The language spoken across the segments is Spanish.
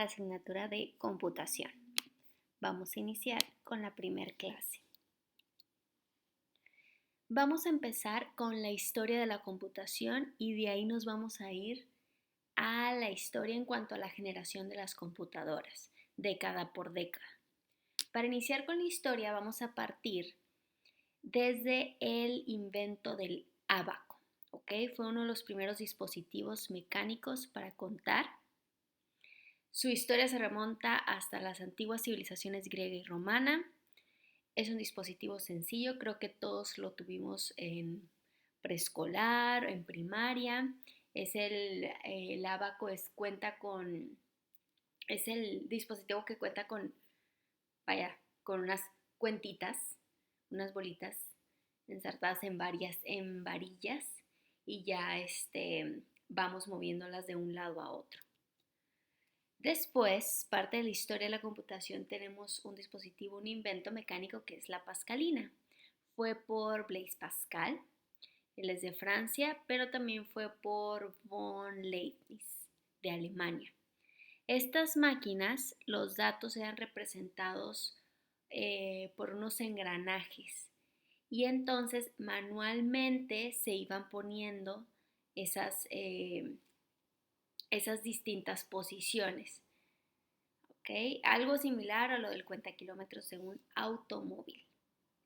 asignatura de computación. Vamos a iniciar con la primera clase. Vamos a empezar con la historia de la computación y de ahí nos vamos a ir a la historia en cuanto a la generación de las computadoras, década por década. Para iniciar con la historia vamos a partir desde el invento del ábaco, ¿ok? Fue uno de los primeros dispositivos mecánicos para contar. Su historia se remonta hasta las antiguas civilizaciones griega y romana. Es un dispositivo sencillo, creo que todos lo tuvimos en preescolar, en primaria. Es el ábaco es el dispositivo que cuenta con unas cuentitas, unas bolitas ensartadas en varillas y ya vamos moviéndolas de un lado a otro. Después, parte de la historia de la computación, tenemos un invento mecánico que es la pascalina. Fue por Blaise Pascal, él es de Francia, pero también fue por von Leibniz, de Alemania. Estas máquinas, los datos eran representados por unos engranajes y entonces manualmente se iban poniendo esas distintas posiciones. ¿Okay? Algo similar a lo del cuentakilómetros de un automóvil.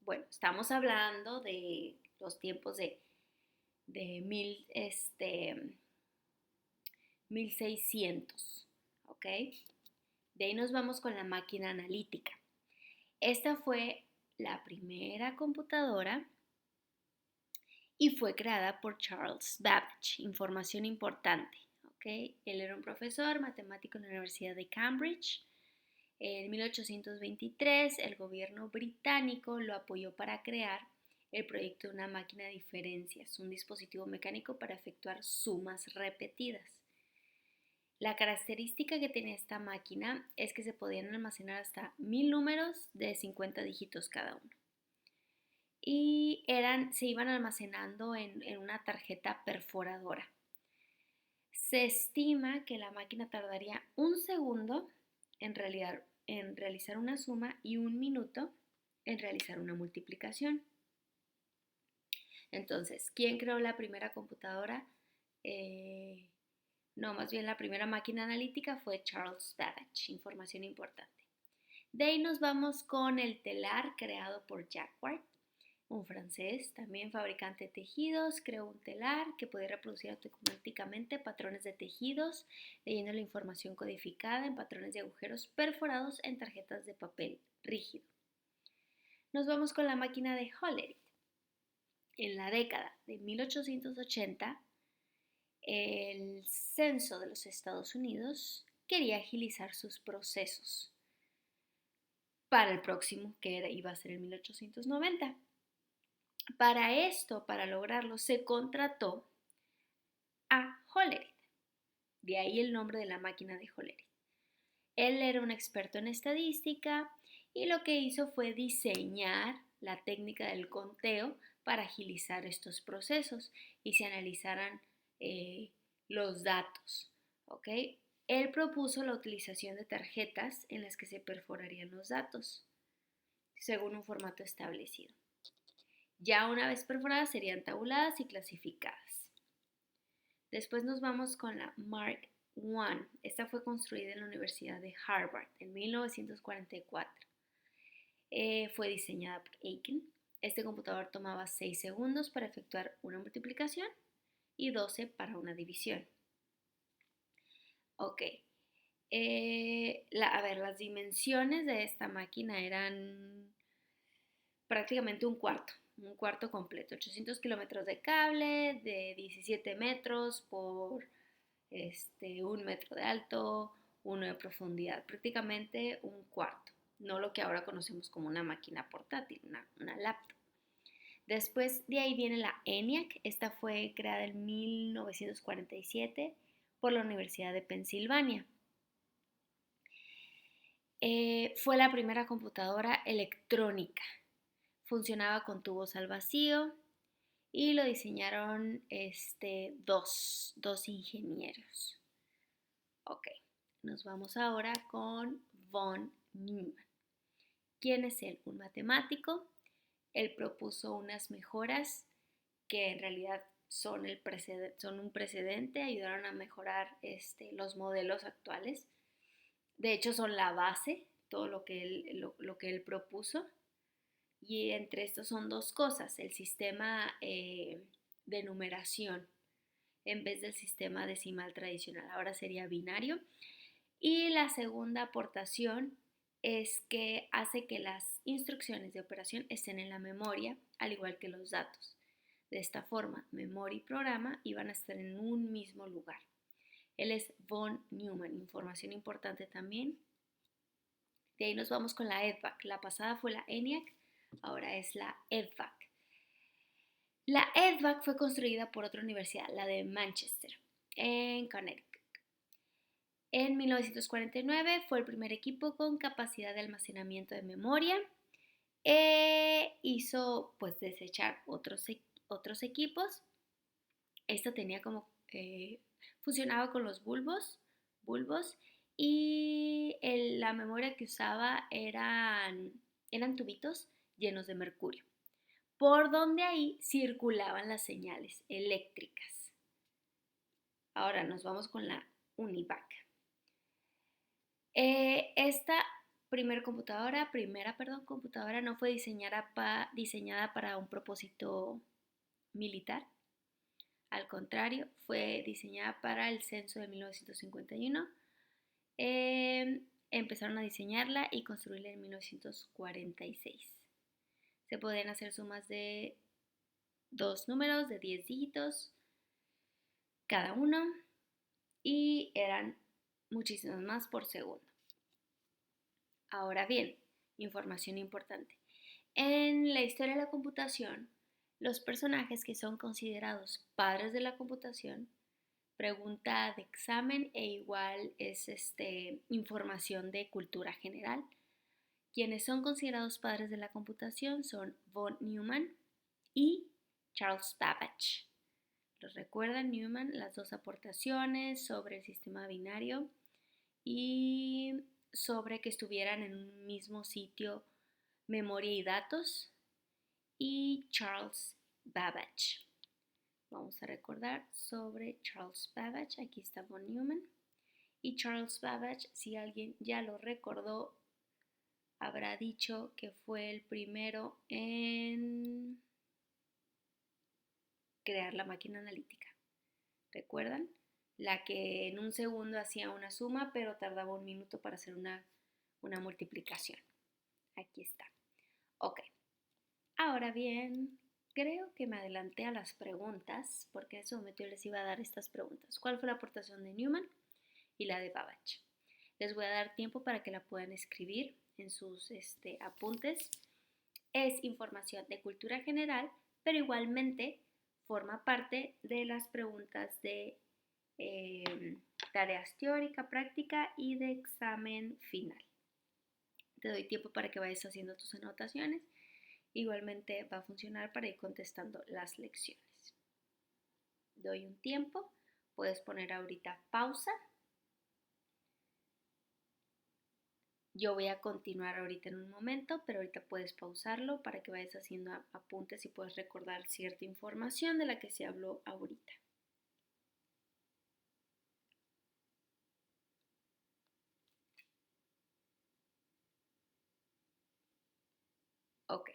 Bueno, estamos hablando de los tiempos de 1600. ¿Ok? De ahí nos vamos con la máquina analítica. Esta fue la primera computadora y fue creada por Charles Babbage. Información importante. ¿Okay? Él era un profesor matemático en la Universidad de Cambridge. En 1823 el gobierno británico lo apoyó para crear el proyecto de una máquina de diferencias, un dispositivo mecánico para efectuar sumas repetidas. La característica que tenía esta máquina es que se podían almacenar hasta 1000 números de 50 dígitos cada uno. Y se iban almacenando en una tarjeta perforadora. Se estima que la máquina tardaría un segundo en realizar una suma y un minuto en realizar una multiplicación. Entonces, ¿quién creó la primera computadora? Más bien la primera máquina analítica fue Charles Babbage. Información importante. De ahí nos vamos con el telar creado por Jacquard, un francés, también fabricante de tejidos. Creó un telar que podía reproducir automáticamente patrones de tejidos, leyendo la información codificada en patrones de agujeros perforados en tarjetas de papel rígido. Nos vamos con la máquina de Hollerith. En la década de 1880, el censo de los Estados Unidos quería agilizar sus procesos para el próximo, que iba a ser en 1890. Para lograrlo, se contrató a Hollerith. De ahí el nombre de la máquina de Hollerith. Él era un experto en estadística y lo que hizo fue diseñar la técnica del conteo para agilizar estos procesos y se analizaran los datos. ¿Okay? Él propuso la utilización de tarjetas en las que se perforarían los datos según un formato establecido. Ya una vez perforadas serían tabuladas y clasificadas. Después nos vamos con la Mark I. Esta fue construida en la Universidad de Harvard en 1944. Fue diseñada por Aiken. Este computador tomaba 6 segundos para efectuar una multiplicación y 12 para una división. Ok. Las dimensiones de esta máquina eran prácticamente un cuarto completo, 800 kilómetros de cable, de 17 metros por 1 metro de alto, 1 de profundidad, prácticamente un cuarto, no lo que ahora conocemos como una máquina portátil, una laptop. Después de ahí viene la ENIAC, esta fue creada en 1947 por la Universidad de Pensilvania. Fue la primera computadora electrónica. Funcionaba con tubos al vacío y lo diseñaron dos ingenieros. Ok, nos vamos ahora con von Neumann. ¿Quién es él? Un matemático. Él propuso unas mejoras que en realidad son un precedente, ayudaron a mejorar los modelos actuales. De hecho, son la base, todo lo que él propuso. Y entre estos son dos cosas, el sistema de numeración en vez del sistema decimal tradicional, ahora sería binario. Y la segunda aportación es que hace que las instrucciones de operación estén en la memoria, al igual que los datos. De esta forma, memoria y programa iban a estar en un mismo lugar. Él es von Neumann, información importante también. De ahí nos vamos con la EDVAC. La pasada fue la ENIAC, ahora es la EDVAC. La EDVAC fue construida por otra universidad, la de Manchester, en Connecticut. En 1949 fue el primer equipo con capacidad de almacenamiento de memoria. Hizo pues desechar otros equipos. Esto tenía como funcionaba con los bulbos y la memoria que usaba eran tubitos llenos de mercurio, por donde ahí circulaban las señales eléctricas. Ahora nos vamos con la UNIVAC. Esta primera computadora no fue diseñada para un propósito militar. Al contrario, fue diseñada para el censo de 1951. Empezaron a diseñarla y construirla en 1946. Se podían hacer sumas de 2 números de 10 dígitos cada uno y eran muchísimas más por segundo. Ahora bien, información importante. En la historia de la computación, los personajes que son considerados padres de la computación, pregunta de examen e igual es información de cultura general. Quienes son considerados padres de la computación son von Neumann y Charles Babbage. ¿Los recuerdan? Neumann, las dos aportaciones sobre el sistema binario y sobre que estuvieran en un mismo sitio memoria y datos, y Charles Babbage. Vamos a recordar sobre Charles Babbage. Aquí está von Neumann. Y Charles Babbage, si alguien ya lo recordó, habrá dicho que fue el primero en crear la máquina analítica. ¿Recuerdan? La que en un segundo hacía una suma, pero tardaba 1 minuto para hacer una multiplicación. Aquí está. Ok. Ahora bien, creo que me adelanté a las preguntas, porque en ese momento yo les iba a dar estas preguntas. ¿Cuál fue la aportación de Neumann y la de Babbage? Les voy a dar tiempo para que la puedan escribir en sus apuntes. Es información de cultura general, pero igualmente forma parte de las preguntas de tareas teórica, práctica y de examen final. Te doy tiempo para que vayas haciendo tus anotaciones. Igualmente va a funcionar para ir contestando las lecciones. Doy un tiempo, puedes poner ahorita pausa. Yo voy a continuar ahorita en un momento, pero ahorita puedes pausarlo para que vayas haciendo apuntes y puedas recordar cierta información de la que se habló ahorita. Ok.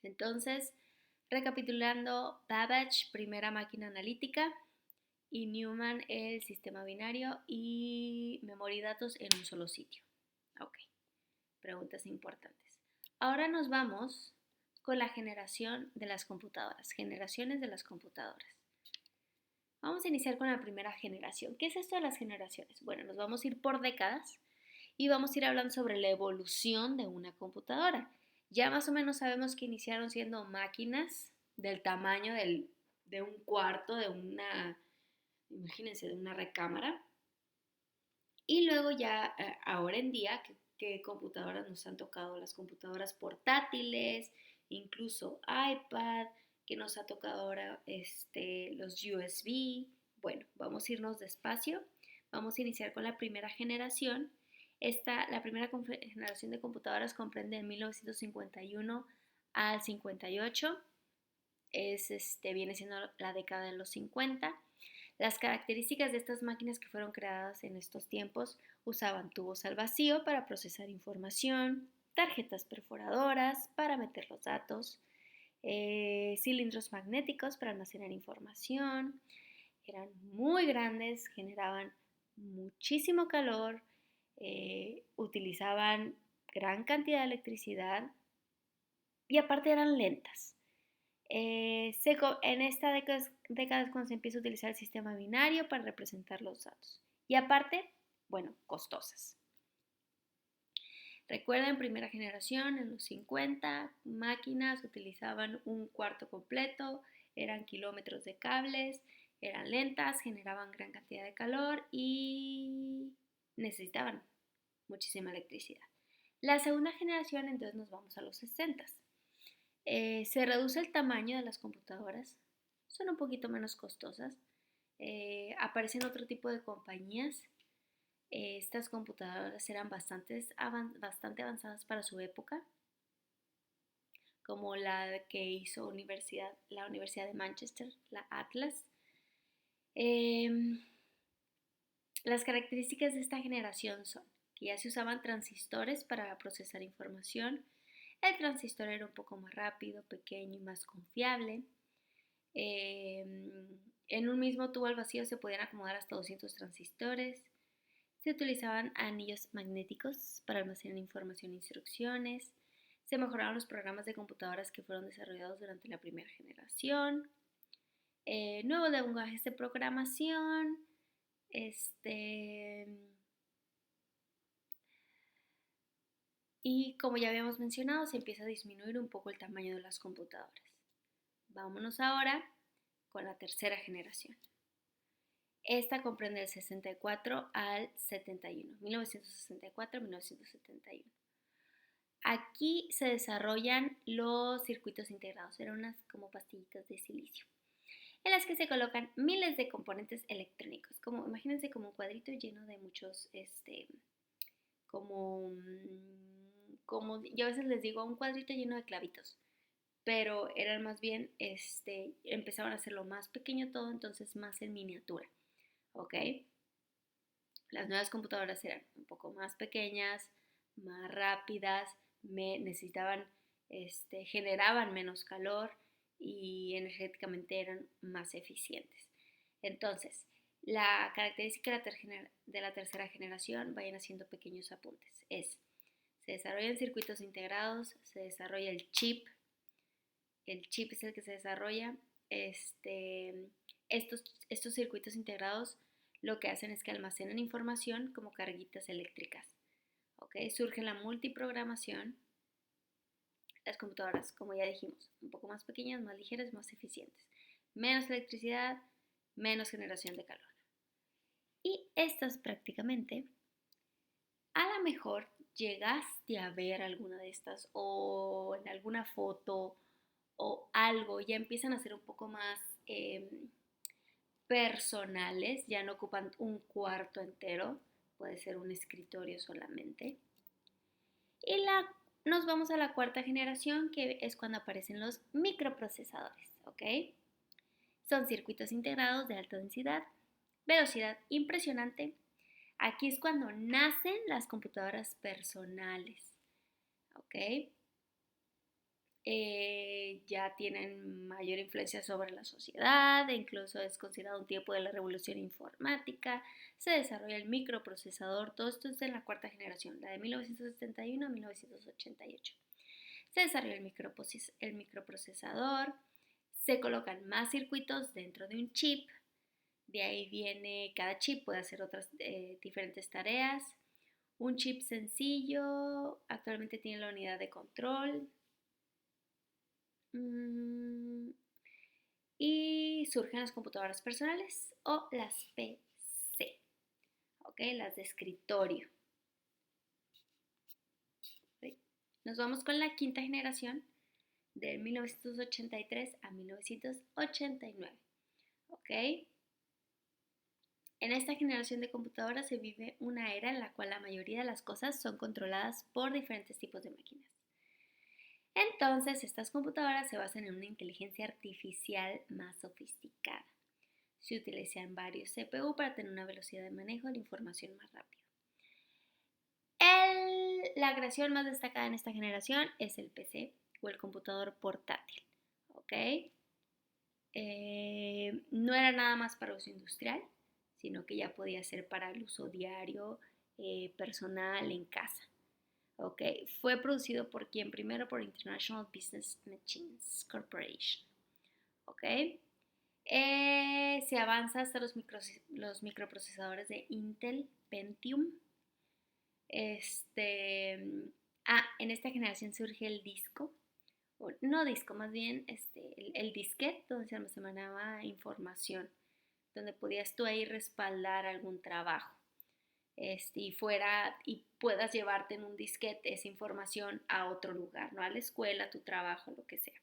Entonces, recapitulando, Babbage, primera máquina analítica, y Neumann, el sistema binario y memoria y datos en un solo sitio. Ok, preguntas importantes. Ahora nos vamos con la generación de las computadoras, generaciones de las computadoras. Vamos a iniciar con la primera generación. ¿Qué es esto de las generaciones? Bueno, nos vamos a ir por décadas y vamos a ir hablando sobre la evolución de una computadora. Ya más o menos sabemos que iniciaron siendo máquinas del tamaño de un cuarto, imagínense, de una recámara. Y luego ya, ahora en día, ¿qué computadoras nos han tocado? Las computadoras portátiles, incluso iPad, que nos ha tocado ahora los USB. Bueno, vamos a irnos despacio. Vamos a iniciar con la primera generación. La primera generación de computadoras comprende de 1951 al 58. Viene siendo la década de los 50. Las características de estas máquinas que fueron creadas en estos tiempos usaban tubos al vacío para procesar información, tarjetas perforadoras para meter los datos, cilindros magnéticos para almacenar información. Eran muy grandes, generaban muchísimo calor, utilizaban gran cantidad de electricidad y aparte eran lentas. En esta década es cuando se empieza a utilizar el sistema binario para representar los datos. Y aparte, bueno, costosas. Recuerden, primera generación, en los 50, máquinas utilizaban un cuarto completo, eran kilómetros de cables, eran lentas, generaban gran cantidad de calor y necesitaban muchísima electricidad. La segunda generación, entonces nos vamos a los 60. Se reduce el tamaño de las computadoras, son un poquito menos costosas, aparecen otro tipo de compañías. Estas computadoras eran bastante avanzadas para su época, como la que hizo la Universidad de Manchester, la Atlas. Las características de esta generación son que ya se usaban transistores para procesar información. El transistor era un poco más rápido, pequeño y más confiable. En un mismo tubo al vacío se podían acomodar hasta 200 transistores. Se utilizaban anillos magnéticos para almacenar información e instrucciones. Se mejoraron los programas de computadoras que fueron desarrollados durante la primera generación. Nuevos lenguajes de programación. Y como ya habíamos mencionado, se empieza a disminuir un poco el tamaño de las computadoras. Vámonos ahora con la tercera generación. Esta comprende del 64 al 71, 1964-1971. Aquí se desarrollan los circuitos integrados, eran unas como pastillitas de silicio, en las que se colocan miles de componentes electrónicos, imagínense como un cuadrito lleno de muchos, como yo a veces les digo, un cuadrito lleno de clavitos, pero eran más bien, empezaron a hacerlo más pequeño todo, entonces más en miniatura, ¿ok? Las nuevas computadoras eran un poco más pequeñas, más rápidas, generaban menos calor y energéticamente eran más eficientes. Entonces, la característica de la tercera generación, vayan haciendo pequeños apuntes, se desarrollan circuitos integrados, se desarrolla el chip es el que se desarrolla. Estos circuitos integrados lo que hacen es que almacenan información como carguitas eléctricas. ¿Okay? Surge la multiprogramación. Las computadoras, como ya dijimos, un poco más pequeñas, más ligeras, más eficientes. Menos electricidad, menos generación de calor. Y estas prácticamente, a lo mejor llegaste a ver alguna de estas o en alguna foto o algo, ya empiezan a ser un poco más personales, ya no ocupan un cuarto entero, puede ser un escritorio solamente. Y nos vamos a la cuarta generación, que es cuando aparecen los microprocesadores, ¿ok? Son circuitos integrados de alta densidad, velocidad impresionante. Aquí es cuando nacen las computadoras personales, ¿ok? Ya tienen mayor influencia sobre la sociedad, e incluso es considerado un tiempo de la revolución informática. Se desarrolla el microprocesador, todo esto es en la cuarta generación, la de 1971 a 1988. Se desarrolla el microprocesador, se colocan más circuitos dentro de un chip, de ahí viene, cada chip puede hacer otras diferentes tareas. Un chip sencillo actualmente tiene la unidad de control. Y surgen las computadoras personales o las PC, ¿ok? Las de escritorio. ¿Sí? Nos vamos con la quinta generación de 1983 a 1989, ¿ok? En esta generación de computadoras se vive una era en la cual la mayoría de las cosas son controladas por diferentes tipos de máquinas. Entonces, estas computadoras se basan en una inteligencia artificial más sofisticada. Se utilizan varios CPU para tener una velocidad de manejo de la información más rápida. La creación más destacada en esta generación es el PC o el computador portátil. ¿Ok? No era nada más para uso industrial, sino que ya podía ser para el uso diario, personal, en casa. ¿Ok? Fue producido por quién? Primero por International Business Machines Corporation. ¿Ok? Se avanza hasta los microprocesadores de Intel Pentium. En esta generación surge el disco, no disco, más bien el disquete donde se almacenaba información, donde podías tú ahí respaldar algún trabajo y puedas llevarte en un disquete esa información a otro lugar, ¿no? A la escuela, a tu trabajo, lo que sea.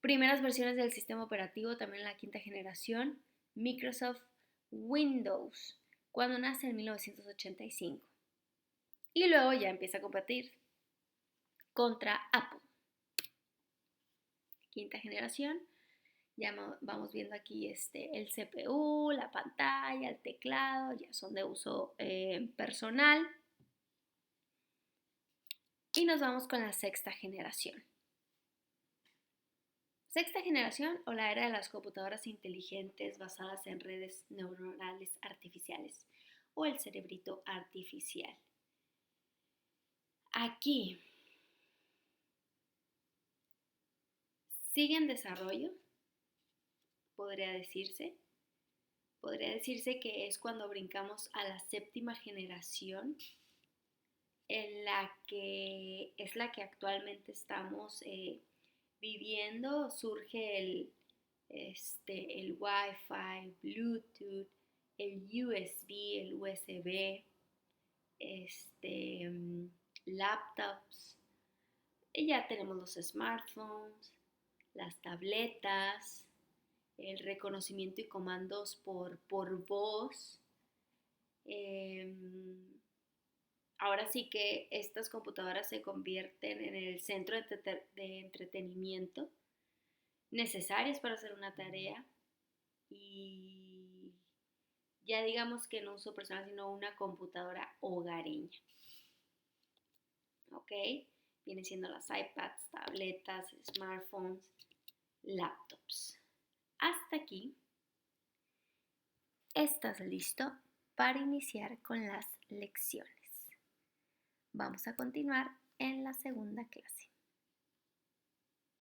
Primeras versiones del sistema operativo, también la quinta generación, Microsoft Windows, cuando nace en 1985. Y luego ya empieza a competir contra Apple. Quinta generación, ya vamos viendo aquí el CPU, la pantalla, el teclado, ya son de uso personal. Y nos vamos con la sexta generación. Sexta generación o la era de las computadoras inteligentes basadas en redes neuronales artificiales o el cerebrito artificial. Aquí sigue en desarrollo, podría decirse. Podría decirse que es cuando brincamos a la séptima generación, en la que es la que actualmente estamos viviendo. Surge el Wi-Fi, Bluetooth, el USB, el USB, laptops. Y ya tenemos los smartphones, las tabletas, el reconocimiento y comandos por voz. Ahora sí que estas computadoras se convierten en el centro de entretenimiento necesarios para hacer una tarea y ya digamos que no uso personal, sino una computadora hogareña. ¿Ok? Vienen siendo las iPads, tabletas, smartphones, laptops. Hasta aquí. ¿Estás listo para iniciar con las lecciones? Vamos a continuar en la segunda clase.